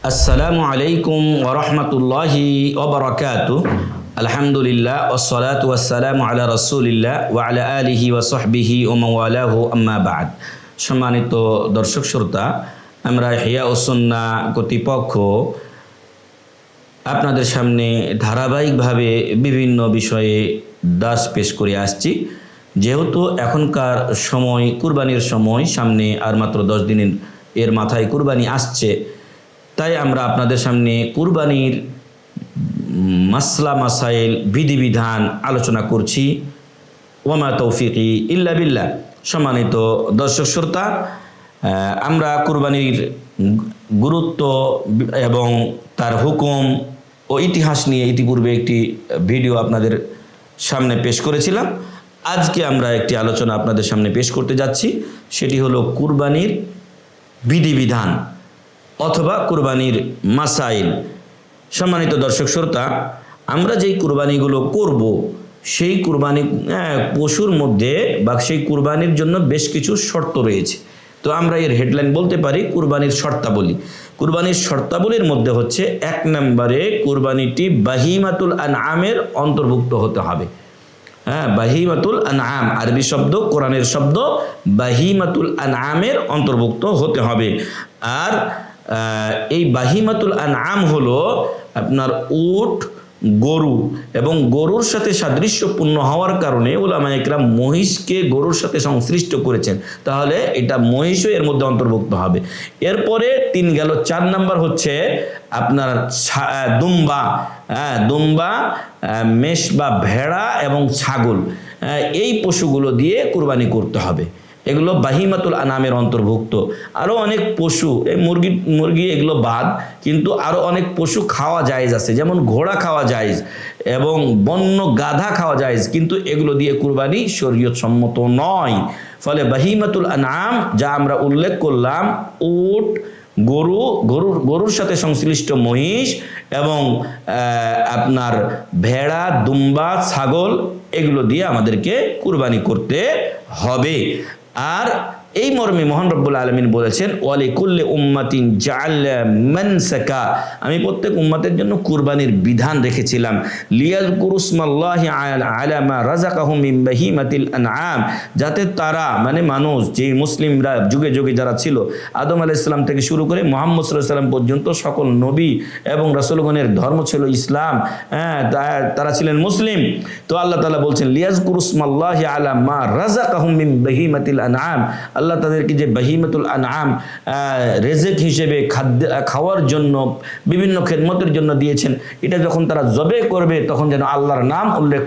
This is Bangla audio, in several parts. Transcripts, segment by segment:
আসসালামু আলাইকুম ওয়া রাহমাতুল্লাহি ওয়া বারাকাতুহু। আলহামদুলিল্লাহ ওয়াসসালাতু ওয়াসসালামু আলা রাসূলিল্লাহ ওয়া আলা আলিহি ওয়া সাহবিহি ওয়া মান ওয়ালাহু আম্মা বা'দ। সম্মানিত দর্শক শ্রোতা, আমরা ইহয়া ও সুন্নাহ কর্তৃপক্ষ আপনাদের সামনে ধারাবাহিকভাবে বিভিন্ন বিষয়ে দাস পেশ করে আসছি। যেহেতু এখনকার সময় কুরবানির সময়, সামনে আর মাত্র 10 দিনের এর মাথায় কুরবানি আসছে, তাই আমরা আপনাদের সামনে কুরবানির মাসলা মাসাইল বিধিবিধান আলোচনা করছি। ওয়ামা তৌফিকি ইল্লা বিল্লাহ। সম্মানিত দর্শক শ্রোতা, আমরা কুরবানির গুরুত্ব এবং তার হুকুম ও ইতিহাস নিয়ে ইতিপূর্বে একটি ভিডিও আপনাদের সামনে পেশ করেছিলাম। আজকে আমরা একটি আলোচনা আপনাদের সামনে পেশ করতে যাচ্ছি, সেটি হলো কুরবানির বিধিবিধান অথবা কুরবানির মাসাইল। সম্মানিত দর্শক শ্রোতা, আমরা যেই কুরবানিগুলো করব, সেই কুরবানি পশুর মধ্যে বা সেই কুরবানির জন্য বেশ কিছু শর্ত রয়েছে। তো আমরা এর হেডলাইন বলতে পারি কুরবানির শর্তাবলী। কুরবানির শর্তাবলীর মধ্যে হচ্ছে 1 নম্বরে কুরবানিটি বাহিমাতুল আনআমের অন্তর্ভুক্ত হতে হবে। বাহিমাতুল আনআম আরবি শব্দ, কোরআনের শব্দ। বাহিমাতুল আনআমের অন্তর্ভুক্ত হতে হবে। আর এই বাহিমাতুল আনআম হলো আপনার উট, গরু, এবং গরুর সাথে সাদৃশ্যপূর্ণ হওয়ার কারণে উলামায়ে কেরাম মহিষকে গরুর সাথে সংশ্লিষ্ট করেছেন, তাহলে এটা মহিষও এর মধ্যে অন্তর্ভুক্ত হবে। এরপরে 3 গেল। 4 নাম্বার হচ্ছে আপনার দুম্বা, দুম্বা, মেষ বা ভেড়া এবং ছাগল, এই পশুগুলো দিয়ে কুরবানি করতে হবে। এগুলো বাহিমাতুল আনামের অন্তর্ভুক্ত। আরও অনেক পশু, এই মুরগি এগুলো বাদ, কিন্তু আরও অনেক পশু খাওয়া জায়েজ আছে, যেমন ঘোড়া খাওয়া জায়েজ এবং বন্য গাধা খাওয়া জায়েজ, কিন্তু এগুলো দিয়ে কুরবানি শরীয়ত সম্মত নয়। ফলে বাহিমাতুল আনাম যা আমরা উল্লেখ করলাম, উট, গরুর সাথে সংশ্লিষ্ট মহিষ এবং আপনার ভেড়া, দুম্বা, ছাগল, এগুলো দিয়ে আমাদেরকে কুরবানি করতে হবে। আর এই মর্মে মহান রব্বুল আলামিন বলেছেন, ওয়ালিকুল্লি উম্মাতিন জাআলনা মানসাকা, আমি প্রত্যেক উম্মতের জন্য কুরবানির বিধান রেখেছিলাম। লিয়াযকুরু ইসমাল্লাহি আলা মা রাযাকাহুম মিন বাহিমাতিল আনআম, যাতে তারা মানে মানুষ, যে মুসলিমরা যুগে যুগে যারা ছিল, আদম আলাইহিস সালাম থেকে শুরু করে মুহাম্মদ সাল্লাল্লাহু আলাইহি সাল্লাম পর্যন্ত সকল নবী এবং রাসূলগণের ধর্ম ছিল ইসলাম, তারা ছিলেন মুসলিম। তো আল্লাহ তাআলা বলছেন লিয়াযকুরু ইসমাল্লাহি আলা মা রাযাকাহুম মিন বাহিমাতিল আনআম, আল্লাহ তাদেরকে যে বাহিমাতুল আনআম রেজেক হিসেবে খাওয়ার জন্য, বিভিন্ন খেদমতের জন্য দিয়েছেন, এটা যখন তারা জবে করবে তখন যেন আল্লাহর নাম উল্লেখ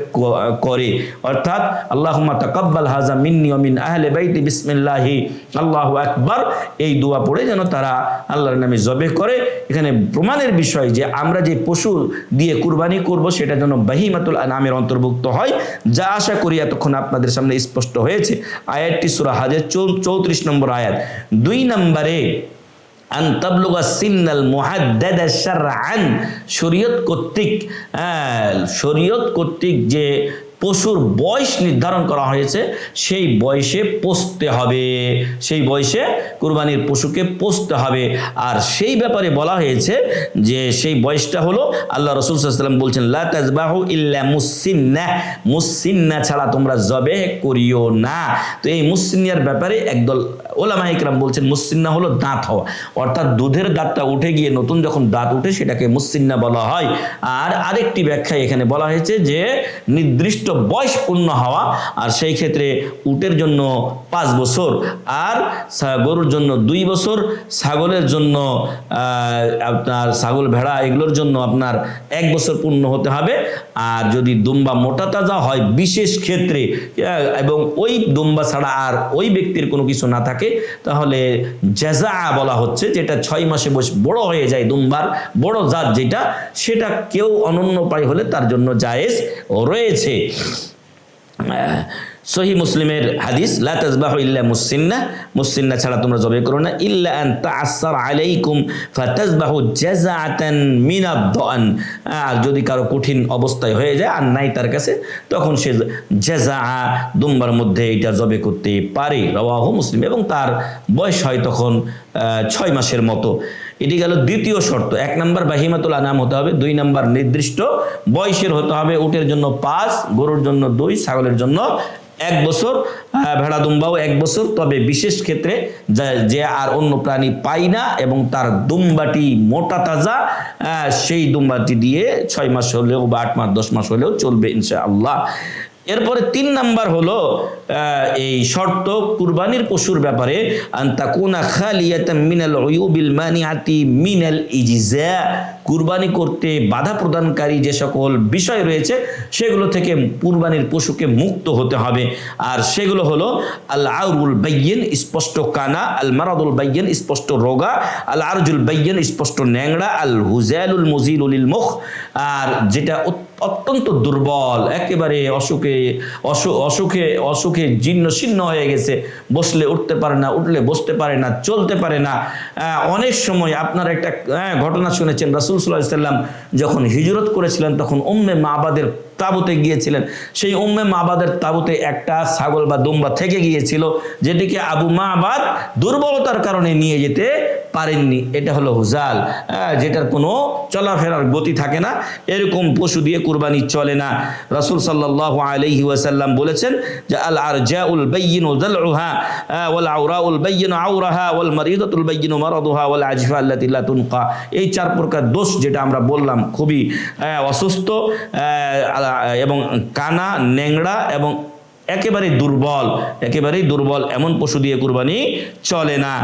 করে, অর্থাৎ আল্লাহুম্মা তাকাব্বাল হাযা মিন্নি ওয়া মিন আহলি বাইতি বিসমিল্লাহি আল্লাহু আকবার, এই দোয়া পড়ে যেন তারা আল্লাহর নামে জবে করে। এখানে প্রমাণের বিষয় যে আমরা যে পশু দিয়ে কুরবানি করব সেটা যেন বাহিমাতুল আনআমের অন্তর্ভুক্ত হয়, যা আশা করি এতক্ষণ আপনাদের সামনে স্পষ্ট হয়েছে। আয়াতটি সূরা হজের 34 নম্বর আয়াত। 2 নম্বরে আন তাবলুগা সিন্নাল মুহাদ্দাদা শারআন, শরীয়ত কর্তৃক যে পশুর বয়স নির্ধারণ করা হয়েছে, সেই বয়সে পোষতে হবে, সেই বয়সে কুরবানির পশুকে পোষতে হবে। আর সেই ব্যাপারে বলা হয়েছে যে সেই বয়সটা হলো, আল্লাহ রাসূল সাল্লাল্লাহু আলাইহি ওয়াসাল্লাম বলছেন, লা তাযবাহু ইল্লা মুসিন্না ছাড়া তোমরা জবেহ করিও না। তো এই মুসিন্নার ব্যাপারে একদল উলামায়ে কেরাম বলছেন, মুসিন্না হলো দাঁত হওয়া, অর্থাৎ দুধের দাঁতটা উঠে গিয়ে নতুন যখন দাঁত উঠে সেটাকে মুসিন্না বলা হয়। আর আরেকটি ব্যাখ্যায় এখানে বলা হয়েছে যে নির্দিষ্ট বয়স পূর্ণ হওয়া, আর সেই ক্ষেত্রে উটের জন্য 5 বছর, আর গরুর জন্য 2 বছর, ছাগলের জন্য আপনার ছাগল, ভেড়া, এগুলোর জন্য আপনার 1 বছর পূর্ণ হতে হবে। আর যদি দুম্বা মোটা তাজা হয় বিশেষ ক্ষেত্রে, এবং ওই দুম্বা ছাড়া আর ওই ব্যক্তির কোনো কিছু না থাকে, তাহলে জাযা বলা হচ্ছে, যেটা 6 মাসে বয়স বড় হয়ে যায়, দুম্বার বড় জাত যেটা, সেটা কেউ অনন্য প্রায় হলে তার জন্য জায়েজ রয়েছে। সহি মুসলিমের হাদিস, লা তাযবাহু ইল্লা মুসিন্না ছাড়া তোমরা জবে করো না, ইল্লা আন তাআসসার আলাইকুম ফাতাযবাহু জাযাআতান মিনাদ দান, আর যদি কারো কঠিন অবস্থায় হয়ে যায় আর নাই তার কাছে, তখন সে জাযা দুম্বার মধ্যে এটা জবে করতে পারে। রাওয়াহু মুসলিম, এবং তার বয়স হয় তখন 6 মাসের মতো। এটি গেল দ্বিতীয় শর্ত। 1 নম্বর বাহিমাতুল আনাম হতে হবে, 2 নম্বর নির্দিষ্ট বয়সের হতে হবে। উটের জন্য 5, গরুর জন্য 2, ছাগলের জন্য 1 বছর, ভেড়া দুম্বাও 1 বছর। তবে বিশেষ ক্ষেত্রে যে আর অন্য প্রাণী পাই না এবং তার দুম্বাটি মোটা তাজা, সেই দুম্বাটি দিয়ে 6 মাস হলেও বা 8 মাস 10 মাস হলেও চলবে ইনশাআল্লাহ। এরপরে 3 নাম্বার হলো এই শর্ত কুরবানির পশুর ব্যাপারে, আনতাকুনা খালিয়াতাম মিনাল উয়ুবিল মানিআতি মিনাল ইজজা। কুরবানি করতে বাধা প্রদানকারী যে সকল বিষয় রয়েছে সেগুলো থেকে কুরবানির পশুকে মুক্ত হতে হবে। আর সেগুলো হলো আল আউরুল বাইয়িন, স্পষ্ট কানা, আল মারাদুল বাইয়িন, স্পষ্ট রোগা, আল আরজুল বাইয়িন, স্পষ্ট ন্যাংড়া, আল হুজালুল মুজিলুল লিল মুখ, আর যেটা অত্যন্ত দুর্বল, একেবারে অসুখে জীর্ণ শীর্ণ হয়ে গেছে, বসলে উঠতে পারে না, উঠলে বসতে পারে না, চলতে পারে না। অনেক সময় আপনারা একটা ঘটনা শুনেছেন, রাসূল সাল্লাল্লাহু আলাইহি ওয়াসাল্লাম যখন হিজরত করেছিলেন তখন উম্মে মাবাদের তাবুতে গিয়েছিলেন। সেই উম্মে মাবাদের তাবুতে একটা ছাগল বা দুম্বা থেকে গিয়েছিল, যেটিকে আবু মাবাদ দুর্বলতার কারণে নিয়ে যেতে পারেননি। এটা হলো হুজাল, যেটার কোনো চলাফেরার গতি থাকে না। এরকম পশু দিয়ে কুরবানি চলে না। রাসূল সাল্লাল্লাহু আলাইহি ওয়াসাল্লাম বলেছেন যে আল আরজাউল বাইয়িনু যালউহা ওয়াল আওরাউল বাইয়িনু আওরাহা ওয়াল মারিদাতুল বাইয়িনু মারাদুহা ওয়াল আজফা আল্লাতী লা তুনকা। এই 4 প্রকার দোষ যেটা আমরা বললাম, খুবই অসুস্থ এবং কানা, ন্যাংড়া এবং একেবারেই দুর্বল এমন পশু দিয়ে কুরবানি চলে না।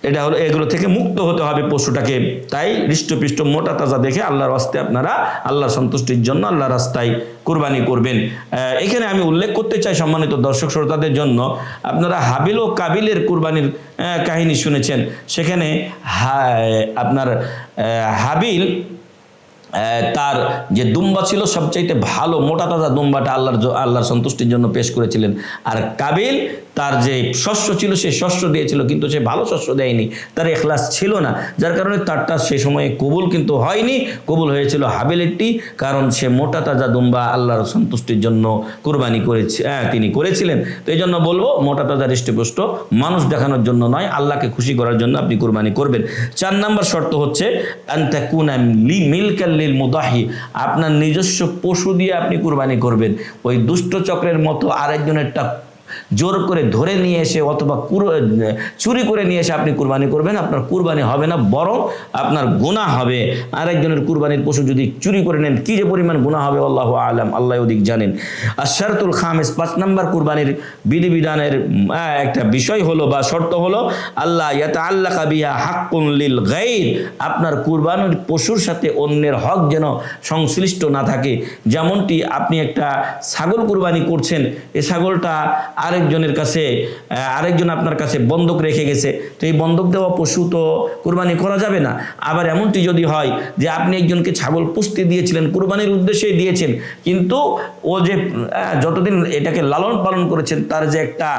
এটা হলো, এগুলো থেকে মুক্ত হতে হবে পশুটাকে। তাই হৃষ্টপুষ্ট মোটা তাজা দেখে আল্লাহর রাস্তায় আপনারা আল্লাহর সন্তুষ্টির জন্য আল্লাহর রাস্তায় কুরবানি করবেন। এখানে আমি উল্লেখ করতে চাই সম্মানিত দর্শক শ্রোতাদের জন্য, আপনারা হাবিল ও কাবিলের কুরবানির কাহিনী শুনেছেন। সেখানে আপনার হাবিল তার যে দুম্বা ছিল সবচাইতে ভালো মোটা তাজা দুম্বাটা আল্লাহর সন্তুষ্টির জন্য পেশ করেছিলেন। আর কাবিল তার যে শস্য ছিল সেই শস্য দিয়েছিল, কিন্তু সে ভালো শস্য দেয়নি, তার ইখলাস ছিল না, যার কারণে তারটা সে সময়ে কবুল কিন্তু হয়নি। কবুল হয়েছিল হাবিলেরটি, কারণ সে মোটা তাজা দুম্বা আল্লাহর সন্তুষ্টির জন্য কুরবানি তিনি করেছিলেন। তো এই জন্য বলবো, মোটা তাজা হৃষ্টপুষ্ট মানুষ দেখানোর জন্য নয়, আল্লাহকে খুশি করার জন্য আপনি কুরবানি করবেন। 4 নম্বর শর্ত হচ্ছে আনতাকুনা মিলকাল লিল মুদাহি, আপনার নিজস্ব পশু দিয়ে আপনি কুরবানি করবেন। ওই দুষ্ট চক্রের মতো আরেকজনেরটা জোর করে ধরে নিয়ে এসে অথবা চুরি করে নিয়ে এসে আপনি কুরবানি করবেন, আপনার কুরবানি হবে না, বরং আপনার গুনাহ হবে। আরেকজনের কুরবানির পশু যদি চুরি করে নেন, কি যে পরিমাণ গুনাহ হবে আল্লাহু আলাম, আল্লাহ অধিক জানেন। আর শারতুল খামিস, 5 নম্বর কুরবানির বিধিবিধানের একটা বিষয় হলো বা শর্ত হলো আল্লাহ ইয়াতাআল্লাকা বিহা হাক্কুন লিল গায়র, আপনার কুরবানির পশুর সাথে অন্যের হক যেন সংশ্লিষ্ট না থাকে। যেমনটি আপনি একটা ছাগল কুরবানি করছেন, এই ছাগলটা আরেকজন আপনার কাছে বন্ধক রেখে গেছে, তো এই বন্ধক দেওয়া পশু তো কুরবানি করা যাবে না। আবার এমনটি যদি হয় যে আপনি একজনকে ছাগল পুষতে দিয়েছিলেন, কুরবানির উদ্দেশ্যেই দিয়েছেন, কিন্তু ও যে যতদিন এটাকে লালন পালন করেছেন তার যে একটা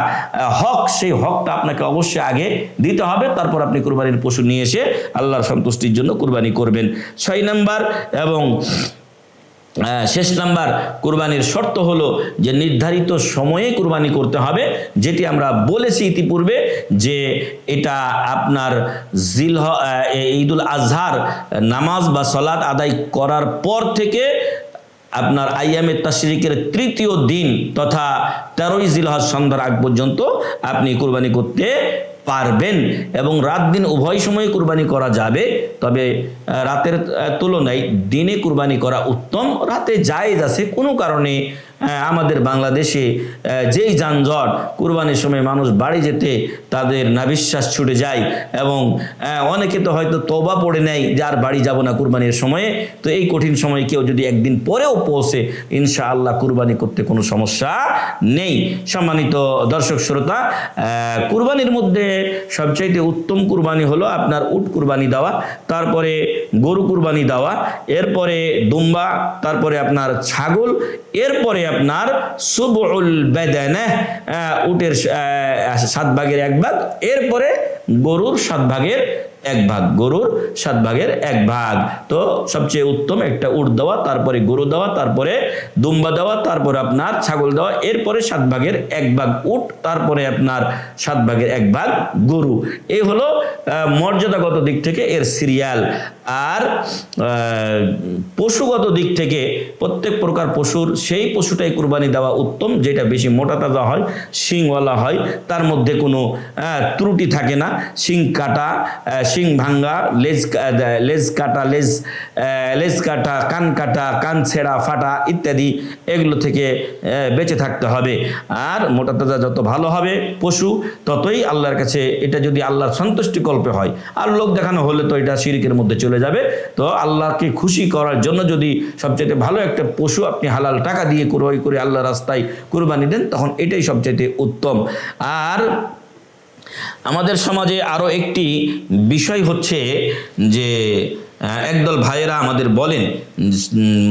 হক, সেই হকটা আপনাকে অবশ্যই আগে দিতে হবে, তারপর আপনি কুরবানির পশু নিয়ে এসে আল্লাহর সন্তুষ্টির জন্য কুরবানি করবেন। 6 নম্বর এবং শেষ নাম্বার কুরবানির শর্ত হলো যে নির্ধারিত সময়ে কুরবানি করতে হবে, যেটি আমরা বলেছি ইতিপূর্বে যে এটা আপনার ঈদুল আজহার নামাজ বা সালাত আদায় করার পর থেকে আপনার আইয়ামে তাশরিকের 3য় দিন তথা 13ই জিলহজ সন্ধ্যার আগ পর্যন্ত আপনি কুরবানি করতে পারবেন। এবং রাত দিন উভয় সময়ে কুরবানি করা যাবে, তবে রাতের তুলনায় দিনে কুরবানি করা উত্তম। রাতে জায়েজ আছে, কোনো কারণে আমাদের বাংলাদেশে যেই যানজট, কুরবানির সময় মানুষ বাড়ি যেতে তাদের নাভিশ্বাস ছুটে যায় এবং অনেকে তো হয়তো তওবা পড়ে নেয় যে আর বাড়ি যাব না কুরবানির সময়ে। তো এই কঠিন সময়ে কেউ যদি একদিন পরেও পৌঁছে, ইনশাআল্লাহ কুরবানি করতে কোনো সমস্যা নেই। সম্মানিত দর্শক শ্রোতা, কুরবানির মধ্যে সবচাইতে উত্তম কুরবানি হলো আপনার উট কুরবানি দেওয়া, তারপরে গরু কুরবানি দেওয়া, এরপরে দুম্বা, তারপরে আপনার ছাগল, এরপরে আপনার সুবউল বাদানা, উটের 7 ভাগের 1 ভাগ, এরপরে গরুর 7 ভাগের এক ভাগ, গরুর 7 ভাগের 1 ভাগ। তো সবচেয়ে উত্তম একটা উট দেওয়া, তারপরে গরু দেওয়া, তারপরে দুম্বা দেওয়া, তারপরে আপনার ছাগল দেওয়া, এরপরে 7 ভাগের 1 ভাগ উট, তারপরে আপনার 7 ভাগের 1 ভাগ গরু। এই হলো মর্যাদাগত দিক থেকে এর সিরিয়াল। আর পশুগত দিক থেকে প্রত্যেক প্রকার পশুর সেই পশুটাই কুরবানি দেওয়া উত্তম, যেটা বেশি মোটা তাজা হয়, শিংওয়ালা হয়, তার মধ্যে কোনো ত্রুটি থাকে না, শিং কাটা, শিং ভাঙ্গা, লেজ কাটা, লেজ কাটা, কান ছেঁড়া ফাটা ইত্যাদি, এগুলো থেকে বেঁচে থাকতে হবে। আর মোটা তাজা যত ভালো হবে পশু, ততই আল্লাহর কাছে এটা যদি আল্লাহর সন্তুষ্টিকল্পে হয়। আর লোক দেখানো হলে তো এটা শিরকের মধ্যে চলে যাবে। তো আল্লাহকে খুশি করার জন্য যদি সবচেয়ে ভালো একটা পশু আপনি হালাল টাকা দিয়ে ক্রয় করে আল্লাহর রাস্তায় কুরবানি দেন, তখন এটাই সবচেয়ে উত্তম। আর আমাদের সমাজে আরো একটি বিষয় হচ্ছে যে একদল ভাইয়েরা আমাদের বলেন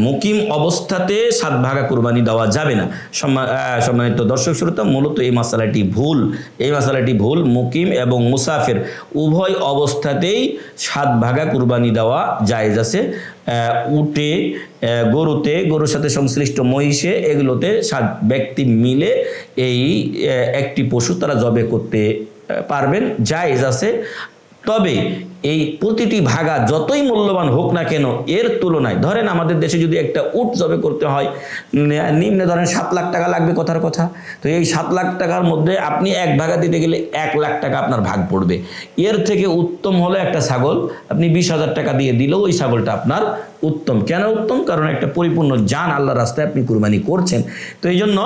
মুকিম অবস্থাতে 7 ভাগা কুরবানি দেওয়া যাবে না। সম্মানিত দর্শক শ্রোতা, মূলত এই মাসালাটি ভুল। মুকিম এবং মুসাফির উভয় অবস্থাতেই 7 ভাগা কুরবানি দেওয়া জায়েজ আছে। উটে, গরুতে, গরুর সাথে সংশ্লিষ্ট মহিষে, এগুলোতে 7 ব্যক্তি মিলে এই একটি পশু তারা জবে করতে পারবেন, জায়েজ আছে। তবে এই প্রতিটি ভাগা যতই মূল্যবান হোক না কেন, এর তুলনায় ধরেন আমাদের দেশে যদি একটা উট জবে করতে হয়, নিম্নে ধরেন 7 লাখ টাকা লাগবে, কথার কথা। তো এই 7 লাখ টাকার মধ্যে আপনি 1 ভাগা দিতে গেলে 1 লাখ টাকা আপনার ভাগ পড়বে। এর থেকে উত্তম হলো একটা ছাগল আপনি 20,000 টাকা দিয়ে দিলেও ওই ছাগলটা আপনার উত্তম। কেন উত্তম? কারণ একটা পরিপূর্ণ জান আল্লাহর রাস্তায় আপনি কুরবানি করছেন। তো এই জন্য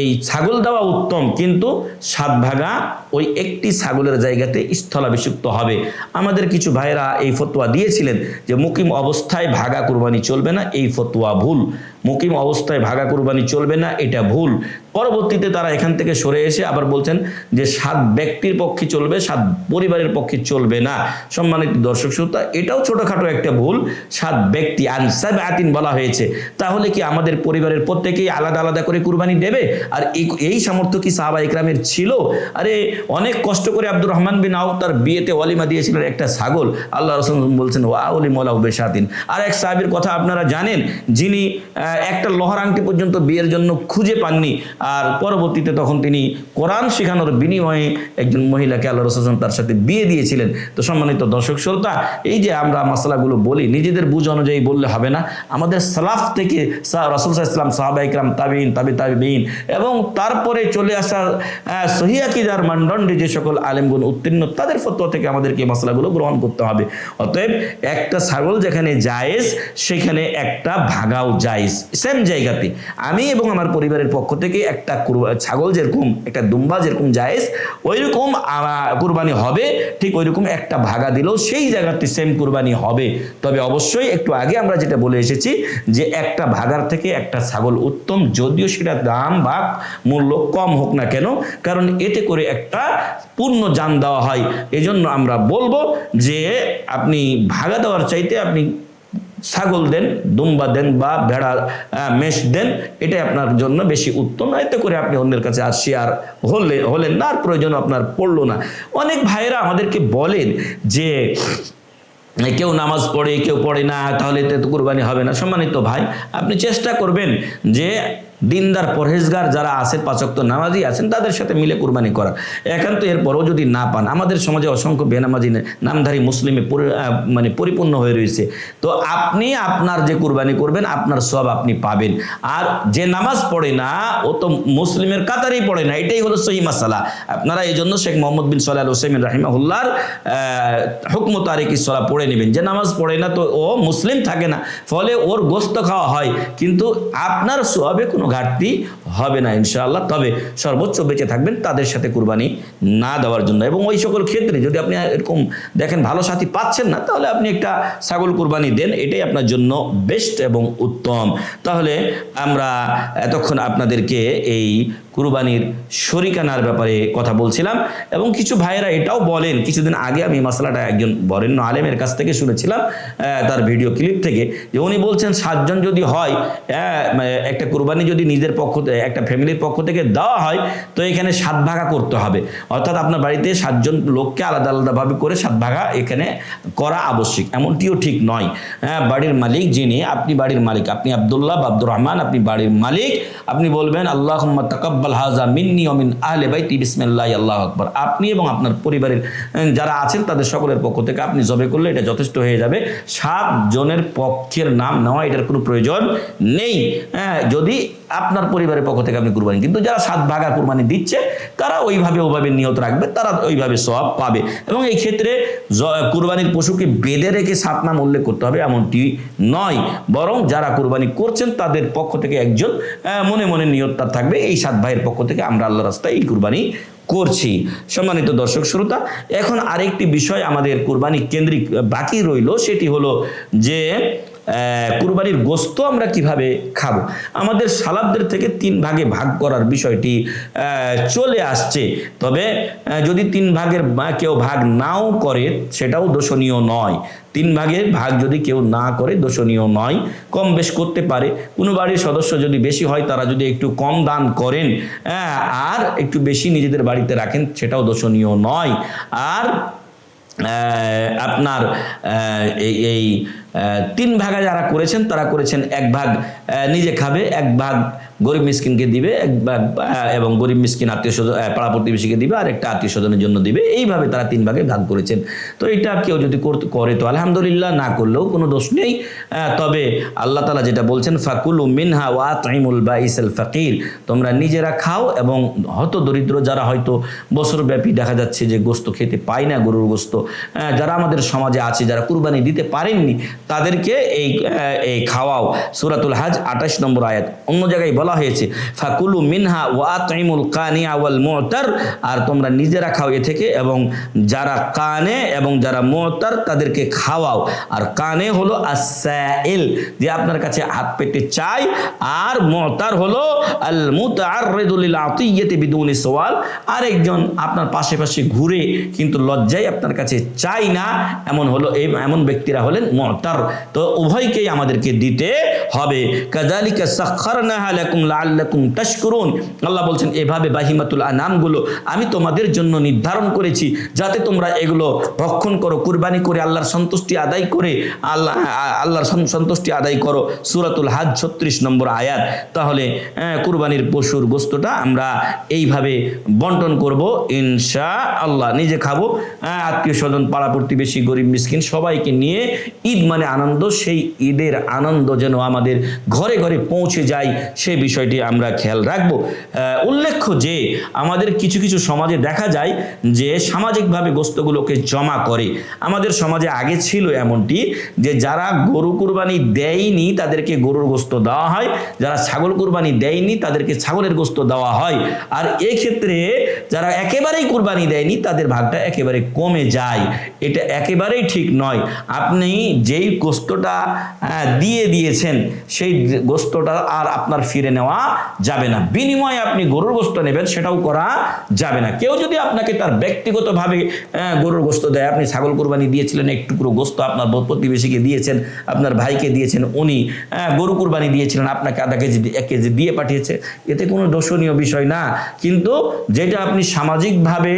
এই ছাগল দেওয়া উত্তম, কিন্তু 7 ভাগা ওই একটি ছাগলের জায়গাতে স্থলাভিষিক্ত হবে। আমাদের কিছু ভাইরা এই ফতোয়া দিয়েছিলেন যে মুকিম অবস্থায় ভাগা কুরবানি চলবে না, এই ফতোয়া ভুল। মুকিম অবস্থায় ভাগা কুরবানি চলবে না, এটা ভুল। পরবর্তীতে তারা এখান থেকে সরে এসে আবার বলছেন যে 7 ব্যক্তির পক্ষে চলবে, 7 পরিবারের পক্ষে চলবে না। সম্মানিত দর্শক শ্রোতা, এটাও ছোটখাটো একটা ভুল। 7 ব্যক্তি আনসাবাতিন বলা হয়েছে, তাহলে কি আমাদের পরিবারের প্রত্যেকেই আলাদা আলাদা করে কুরবানি দেবে? আর এই সামর্থ্য কি সাহাবা ইকরামের ছিল? আরে অনেক কষ্ট করে আব্দুর রহমান বিন আউফ তার বিয়েতে ওয়ালিমা দিয়েছিলেন একটা ছাগল। আল্লাহ রাসূল বলছেন ওয়া ওয়ালিমা বিশাতিন। আর এক সাহাবীর কথা আপনারা জানেন, যিনি একটা লোহার আংটি পর্যন্ত বিয়ের জন্য খুঁজে পাননি, আর পরবর্তীতে তখন তিনি কোরআন শেখানোর বিনিময়ে একজন মহিলাকে আল্লাহ রাসূল তার সাথে বিয়ে দিয়েছিলেন। তো সম্মানিত দর্শক শ্রোতা, এই যে আমরা মাসালাগুলো বলি, নিজেদের বুঝ অনুযায়ী বললে হবে না। আমাদের সালাফ থেকে রাসূল সাল্লাল্লাহু আলাইহি ওয়াসাল্লাম, সাহাবা ইকরাম, তাবিঈন, তাবিঈন এবং তারপরে চলে আসা সহিহ আকীদার মানদণ্ডে যে সকল আলেমগুণ উত্তীর্ণ, তাদের ফতোয়া থেকে আমাদেরকে মাসালাগুলো গ্রহণ করতে হবে। অতএব একটা ছাগল যেখানে জায়েজ, সেখানে একটা ভাগাও জায়েজ। সেম জায়গাতে আমি এবং আমার পরিবারের পক্ষ থেকে একটা ছাগল যেরকম, একটা দুম্বা যেরকম জায়েজ, ওইরকম কুরবানি হবে। ঠিক ওইরকম একটা ভাগা দিলেও সেই জায়গাতে সেম কুরবানি হবে। তবে অবশ্যই একটু আগে আমরা যেটা বলে এসেছি যে একটা ভাগার থেকে একটা ছাগল উত্তম, যদিও সেটা দাম বা মূল্য কম হোক না কেন, কারণ এতে করে একটা পূর্ণ জান দেওয়া হয়। এজন্য আমরা বলবো যে আপনি ভাগা দেওয়ার চাইতে আপনি ছাগল দেন, দুম্বা দেন বা ভেড়া মেষ দেন, এটাই আপনার জন্য বেশি উত্তম। এতে করে আপনি অন্যের কাছে আর শেয়ার হলেন না, আর প্রয়োজন আপনার পড়লো না। অনেক ভাইয়েরা আমাদেরকে বলেন যে কেউ নামাজ পড়ে, কেউ পড়ে না, তাহলে এতে তো কুরবানি হবে না। সম্মানিত ভাই, আপনি চেষ্টা করবেন যে দিনদার পরহেজগার যারা আছেন, 5 ওয়াক্ত নামাজি আছেন, তাদের সাথে মিলে কুরবানি করা। একান্ত এরপরও যদি না পান, আমাদের সমাজে অসংখ্য বেনামাজি নামধারী মুসলিমে পরিপূর্ণ হয়ে রয়েছে। তো আপনি আপনার যে কুরবানি করবেন, আপনার সওয়াব আপনি পাবেন। আর যে নামাজ পড়ে না, ও তো মুসলিমের কাতারেই পড়ে না, এটাই হলো সহিহ মাসালা। আপনারা এই জন্য শেখ মোহাম্মদ বিন সালেহ আল উসাইমিন রাহিমাহুল্লাহর হুকম তারিকি সলাহ পড়ে নেবেন। যে নামাজ পড়ে না, তো ও মুসলিম থাকে না, ফলে ওর গোস্ত খাওয়া হয়, কিন্তু আপনার সওয়াবে কোনো ঘাটতি হবে না ইনশাআল্লাহ। তবে সর্বোচ্চ বেঁচে থাকবেন তাদের সাথে কুরবানি না দেওয়ার জন্য। এবং ওই সকল ক্ষেত্রে যদি আপনি এরকম দেখেন ভালো সাথী পাচ্ছেন না, তাহলে আপনি একটা ছাগল কুরবানি দেন, এটাই আপনার জন্য বেস্ট এবং উত্তম। তাহলে আমরা এতক্ষণ আপনাদেরকে এই কুরবানির শরিকানার ব্যাপারে কথা বলছিলাম। এবং কিছু ভাইয়েরা এটাও বলেন, কিছুদিন আগে আমি মাসলাটা একজন বরেণ্য আলেমের কাছ থেকে শুনেছিলাম, তার ভিডিও ক্লিপ থেকে, যে উনি বলছেন 7 জন যদি হয়, একটা কুরবানি যদি নিজের পক্ষ একটা ফ্যামিলির পক্ষ থেকে দেওয়া হয়, তো এখানে 7 ভাগা করতে হবে। অর্থাৎ আপনার বাড়িতে 7 জন লোককে আলাদা আলাদাভাবে করে 7 ভাগা এখানে করা আবশ্যিক, এমনটিও ঠিক নয়। বাড়ির মালিক যিনি, আপনি বাড়ির মালিক, আপনি আব্দুল্লাহ বা আব্দুর রহমান, আপনি বাড়ির মালিক, আপনি বলবেন আল্লাহুম্মা তাকাব্বাল হাযা মিন্নি ওয়া মিন আহলি বাইতি বিসমিল্লাহি আল্লাহু আকবার। আপনি এবং আপনার পরিবারের যারা আছেন তাদের সকলের পক্ষ থেকে আপনি জবে করলে এটা যথেষ্ট হয়ে যাবে। 7 জনের পক্ষের নাম নেওয়া এটার কোনো প্রয়োজন নেই, যদি আপনার পরিবারের পক্ষ থেকে আপনি কুরবানি। কিন্তু যারা 7 ভাগা কুরবানি দিচ্ছে তারা ওইভাবে নিয়ত রাখবে, তারা ওইভাবে সওয়াব পাবে। এবং এই ক্ষেত্রে কুরবানির পশুকে বেঁধে রেখে 7 নাম উল্লেখ করতে হবে এমনটি নয়, বরং যারা কুরবানি করছেন তাদের পক্ষ থেকে একজন মনে মনে নিয়তটা থাকবে, এই 7 ভাইয়ের পক্ষ থেকে আমরা আল্লাহর রাস্তায় এই কুরবানি করছি। সম্মানিত দর্শক শ্রোতা, এখন আরেকটি বিষয় আমাদের কুরবানি কেন্দ্রিক বাকি রইল, সেটি হলো যে কুরবানির গোস্ত আমরা কিভাবে খাবো। আমাদের সালাফদের থেকে 3 ভাগে ভাগ করার বিষয়টি চলে আসছে, তবে যদি 3 ভাগের কেউ ভাগ নাও করে সেটাও দোষণীয় নয়। 3 ভাগের ভাগ যদি কেউ না করে দোষণীয় নয়, কম বেশ করতে পারে। কোনো বাড়ির সদস্য যদি বেশি হয় তারা যদি একটু কম দান করেন আর একটু বেশি নিজেদের বাড়িতে রাখেন সেটাও দোষণীয় নয়। আর আপনার এই 3 ভাগা যারা করেছেন তারা করেছেন 1 ভাগ নিজে খাবে, 1 ভাগ গরিব মিসকিনকে দিবে, 1 ভাগ এবং গরিব মিসকিন আত্মীয় স্বজন পাড়া প্রতিবেশীকে দিবে, আর একটা আত্মীয় স্বজনের জন্য দিবে। এইভাবে তারা 3 ভাগে ভাগ করেছেন। তো এটা কেউ যদি করে তো আলহামদুলিল্লাহ, না করলেও কোনো দোষ নেই। তবে আল্লাহ তাআলা যেটা বলছেন ফাকুলু মিনহা ওয়া আতইমুল বাইসাল ফাকির, তোমরা নিজেরা খাও এবং হত দরিদ্র যারা হয়তো বছরব্যাপী দেখা যাচ্ছে যে গোস্ত খেতে পায় না, গরুর গোস্ত, যারা আমাদের সমাজে আছে যারা কুরবানি দিতে পারেননি তাদেরকে এই খাওয়াও। সূরাতুল হজ 28 নম্বর আয়াত। অন্য জায়গায় বলা হয়েছে ফাকুলু মিনহা ওয়া আতইমুল কানিয়া ওয়াল মুতার, আর তোমরা নিজেরা খাও এ থেকে এবং যারা কানে এবং যারা মুতার তাদেরকে খাওয়াও। আর কানে হলো আস-সাইল, যে আপনার কাছে হাত পেতে চাই, আর মুতার হলো আল মুতাআররিদু লিল আতিয়াতি বিদুনি সওয়াল, আরেকজন আপনার পাশে ঘুরে কিন্তু লজ্জায় আপনার কাছে চাই না, এমন ব্যক্তিরা হলেন মুতার। তো উভয়কেই আমাদেরকে দিতে হবে। কাযালিকা সাখখারনাহা লাকুম লাআল্লাকুম তাশকুরুন, আল্লাহ বলছেন এভাবে বাহিমাতুল আনামগুলো আমি তোমাদের জন্য নির্ধারণ করেছি যাতে তোমরা এগুলো ভক্ষণ করো, কুরবানি করে আল্লাহর সন্তুষ্টি আদায় করে আল্লাহর সন্তুষ্টি আদায় করো। সূরাতুল হজ 36 নম্বর আয়াত। তাহলে কুরবানির পশুর গোস্তটা আমরা এইভাবে বন্টন করব ইনশাআল্লাহ। নিজে খাবো, আত্মীয় স্বজন পাড়া প্রতিবেশী গরিব মিসকিন সবাইকে নিয়ে। ঈদ মানে আনন্দ, সেই ঈদের আনন্দ যেন আমাদের ঘরে ঘরে পৌঁছে যায় সেই বিষয়টি আমরা খেয়াল রাখবো। উল্লেখ্য যে আমাদের কিছু কিছু সমাজে দেখা যায় যে সামাজিকভাবে গোস্তগুলোকে জমা করে। আমাদের সমাজে আগে ছিল এমনটি যে যারা গরু কুরবানি দেয়নি তাদেরকে গরুর গোস্ত দেওয়া হয়, যারা ছাগল কুরবানি দেয়নি তাদেরকে ছাগলের গোস্ত দেওয়া হয়। আর এক্ষেত্রে যারা একেবারেই কুরবানি দেয়নি তাদের ভাগটা একেবারে কমে যায়। এটা একেবারেই ঠিক নয়। আপনি যেই গোস্তটা দিয়ে দিয়েছেন সেই গোস্তটা আর আপনার ফিরে নেওয়া যাবে না। বিনিময়ে আপনি গরুর গোস্ত নেবেন সেটাও করা যাবে না। কেউ যদি আপনাকে তার ব্যক্তিগতভাবে গরুর গোস্ত দেয়, আপনি ছাগল কুরবানি দিয়েছিলেন, এক টুকরো গোস্ত আপনার প্রতিবেশীকে দিয়েছেন, আপনার ভাইকে দিয়েছেন, উনি গরু কুরবানি দিয়েছিলেন, আপনাকে আধা কেজি 1 কেজি দিয়ে পাঠিয়েছে, এতে কোনো দোষণীয় বিষয় না। কিন্তু যেটা আপনি সামাজিকভাবে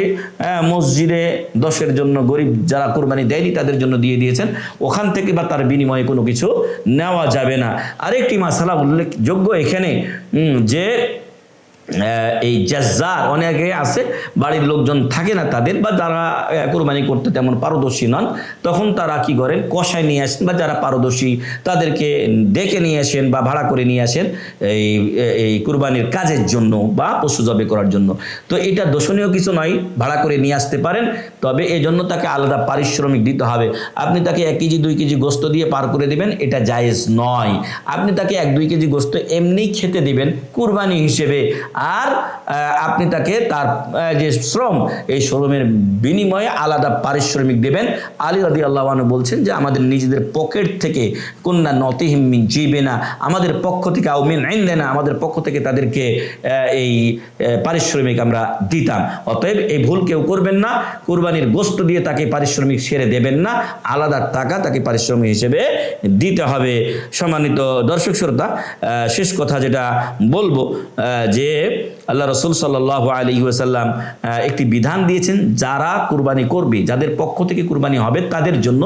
মসজিদে 10-এর জন্য গরিব যারা কুরবানি দেয়নি তাদের জন্য দিয়ে দিয়েছেন, ওখান থেকে বা তার বিনিময়ে কোনো কিছু নেওয়া যাবে না। আরেকটি মাসালা উল্লেখযোগ্য এখানে যে এই জাজ্জার অনেকে আছে বাড়ির লোকজন থাকে না তাদের, বা যারা কুরবানি করতে তেমন পারদর্শী নন, তখন তারা কি করেন কষায় নিয়ে আসেন, বা যারা পারদর্শী তাদেরকে ডেকে নিয়ে আসেন বা ভাড়া করে নিয়ে আসেন এই কুরবানির কাজের জন্য বা পশু জবে করার জন্য। তো এটা দোষণীয় কিছু নয়, ভাড়া করে নিয়ে আসতে পারেন, তবে এই জন্য তাকে আলাদা পারিশ্রমিক দিতে হবে। আপনি তাকে 1 কেজি 2 কেজি গোস্ত দিয়ে পার করে দিবেন, এটা জায়েজ নয়। আপনি তাকে 1-2 কেজি গোস্ত এমনি খেতে দিবেন কুরবানি হিসেবে, আর আপনি তাকে তার যে শ্রম, এই শ্রমের বিনিময়ে আলাদা পারিশ্রমিক দেবেন। আলী রাদিয়াল্লাহু আনহু বলছেন যে আমাদের নিজেদের পকেট থেকে কুন্না নতিহিম মিন জিবিনা, আমাদের পক্ষ থেকে আও মিন ইনদিনা, আমাদের পক্ষ থেকে তাদেরকে এই পারিশ্রমিক আমরা দিতাম। অতএব এই ভুল কেউ করবেন না, কুরবানির গোশত দিয়ে তাকে পারিশ্রমিক সেরে দেবেন না, আলাদা টাকা তাকে পারিশ্রমিক হিসেবে দিতে হবে। সম্মানিত দর্শক শ্রোতা, শেষ কথা যেটা বলবো যে আল্লাহ রসুল সাল্লাল্লাহু আলাইহি ওয়াসাল্লাম একটি বিধান দিয়েছেন যারা কুরবানি করবে, যাদের পক্ষ থেকে কুরবানি হবে তাদের জন্য।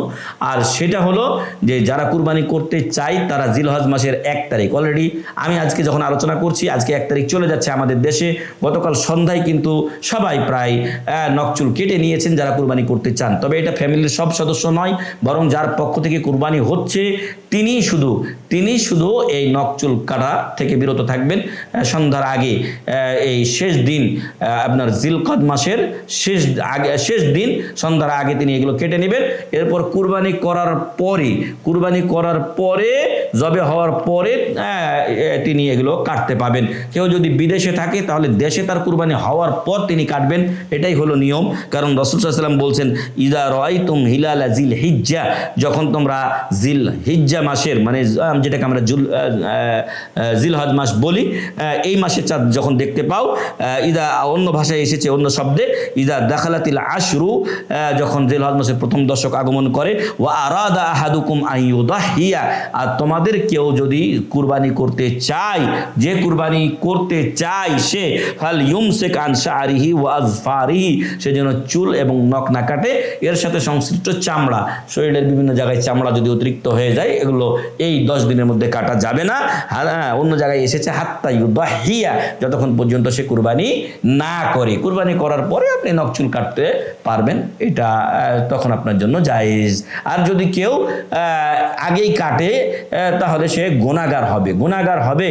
আর সেটা হলো যে যারা কুরবানি করতে চাই তারা জিলহজ মাসের 1 তারিখ, অলরেডি আমি আজকে যখন আলোচনা করছি আজকে 1 তারিখ চলে যাচ্ছে আমাদের দেশে। গতকাল সন্ধ্যায় কিন্তু সবাই প্রায় নকচুল কেটে নিয়েছেন যারা কুরবানি করতে চান। তবে এটা ফ্যামিলির সব সদস্য নয়, বরং যার পক্ষ থেকে কুরবানি হচ্ছে তিনি শুধু এই নকচুল কাটা থেকে বিরত থাকবেন। সন্ধ্যার আগে এই শেষ দিন, আপনার জিলকদ মাসের শেষ দিন সন্ধ্যার আগে তিনি এগুলো কেটে নেবেন। এরপর কুরবানি করার পরে জবে হওয়ার পরে তিনি এগুলো কাটতে পাবেন। কেউ যদি বিদেশে থাকে তাহলে দেশে তার কুরবানি হওয়ার পর তিনি কাটবেন, এটাই হলো নিয়ম। কারণ রাসূল সাল্লাল্লাহু আলাইহি ওয়াসাল্লাম বলছেন ইযা রাআইতুম হিলালা জিল হিজ্জা, যখন তোমরা জিল হিজ্জা মাসের, মানে যেটাকে আমরা জিলহজ মাস বলি, এই মাসের চাঁদ যখন দেখতে পাও, ইদা অন্য ভাষায় এসেছে অন্য শব্দে, ইদা দাখালাতিল আশরু, যখন জিলহজ মাসের প্রথম দশক আগমন করে, ওয়া আরাদা আহাদুকুম আন ইউদাহিয়া, আর তোমাদের কেউ যদি কুরবানি করতে চায়, যে কুরবানি করতে চায় সে ফাল ইউমসিক আন শারিহি ওয়া আযফারিহি, সে যেন চুল এবং নখ না কাটে। এর সাথে সংশ্লিষ্ট চামড়া, শরীরের বিভিন্ন জায়গায় চামড়া যদি অতিরিক্ত হয়ে যায় এগুলো এই 10 দিনের মধ্যে কাটা যাবে না। অন্য জায়গায় এসেছে হাত্তা ইউদাহিয়া, যতক্ষণ পর্যন্ত সে কুরবানি না করে। কুরবানি করার পরে আপনি নখ চুল কাটতে পারবেন, এটা তখন আপনার জন্য জায়েজ। আর যদি কেউ আগেই কাটে তাহলে সে গুনাহগার হবে।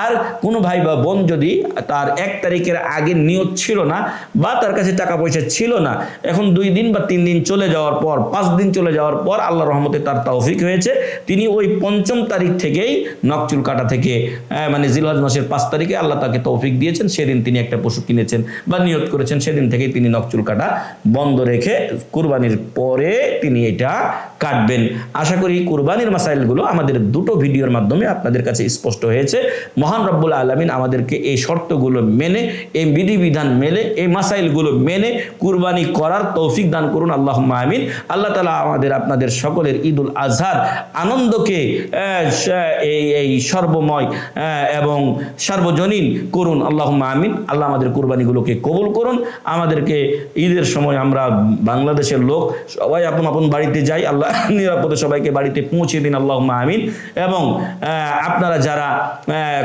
আর কোনো ভাই বা বোন যদি তার 1 তারিখের আগে নিয়ত ছিল না, বা তার কাছে টাকা পয়সা ছিল না, এখন 2 দিন বা 3 দিন চলে যাওয়ার পর, 5 দিন চলে যাওয়ার পর আল্লাহর রহমতে তার তৌফিক হয়েছে, তিনি ওই 5ম তারিখ থেকেই নখ চুল কাটা থেকে, মানে জিলহজ মাসের 5 তারিখে আল্লাহ তাকে তৌফিক দিয়েছেন, সেদিন তিনি একটা পশু কিনেছেন বা নিয়ত করেছেন, সেদিন থেকেই তিনি নখ চুল কাটা বন্ধ রেখে কুরবানির পরে তিনি এটা কাটবেন। আশা করি কুরবানির মাসাইলগুলো আমাদের 2টো ভিডিওর মাধ্যমে আপনাদের কাছে স্পষ্ট হয়েছে। মহান রব্বুল আলামিন আমাদেরকে এই শর্তগুলো মেনে, এই বিধিবিধান মেনে, এই মাসাইলগুলো মেনে কুরবানি করার তৌফিক দান করুন, আল্লাহুম্মা আমিন। আল্লাহ তাআলা আমাদের আপনাদের সকলের ঈদুল আজহার আনন্দকে এই সর্বময় এবং সার্বজনীন করুন, আল্লাহুম্মা আমিন। আল্লাহ আমাদের কুরবানিগুলোকে কবুল করুন। আমাদেরকে ঈদের সময় আমরা বাংলাদেশের লোক সবাই আপন আপন বাড়িতে যাই, আল্লাহ নিরাপদে সবাইকে বাড়িতে পৌঁছে দিন, আল্লাহুম্মা আমিন। এবং আপনারা যারা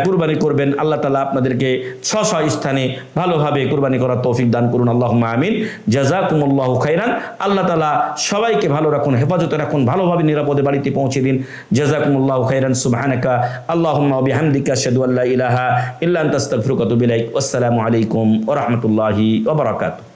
কুরবানি করবেন আল্লাহ তাআলা আপনাদেরকে স্ব স্থানে ভালোভাবে কুরবানি করার তৌফিক দান করুন, আল্লাহুম্মা আমিন। জাযাকুমুল্লাহু খাইরান। আল্লাহ তাআলা সবাইকে ভালো রাখুন, হেফাজতে রাখুন, ভালোভাবে নিরাপদে বাড়িতে পৌঁছে দিন। জাযাকুমুল্লাহু খাইরান। সুবহানাকা আল্লাহুম্মা ওয়া বিহামদিকা আশহাদু আল্লা ইলাহা ইল্লা আনতা আস্তাগফিরুকা ওয়া আতুবু ইলাইক। আসসালামু আলাইকুম ওয়া রাহমাতুল্লাহি ওয়া বারাকাতুহু।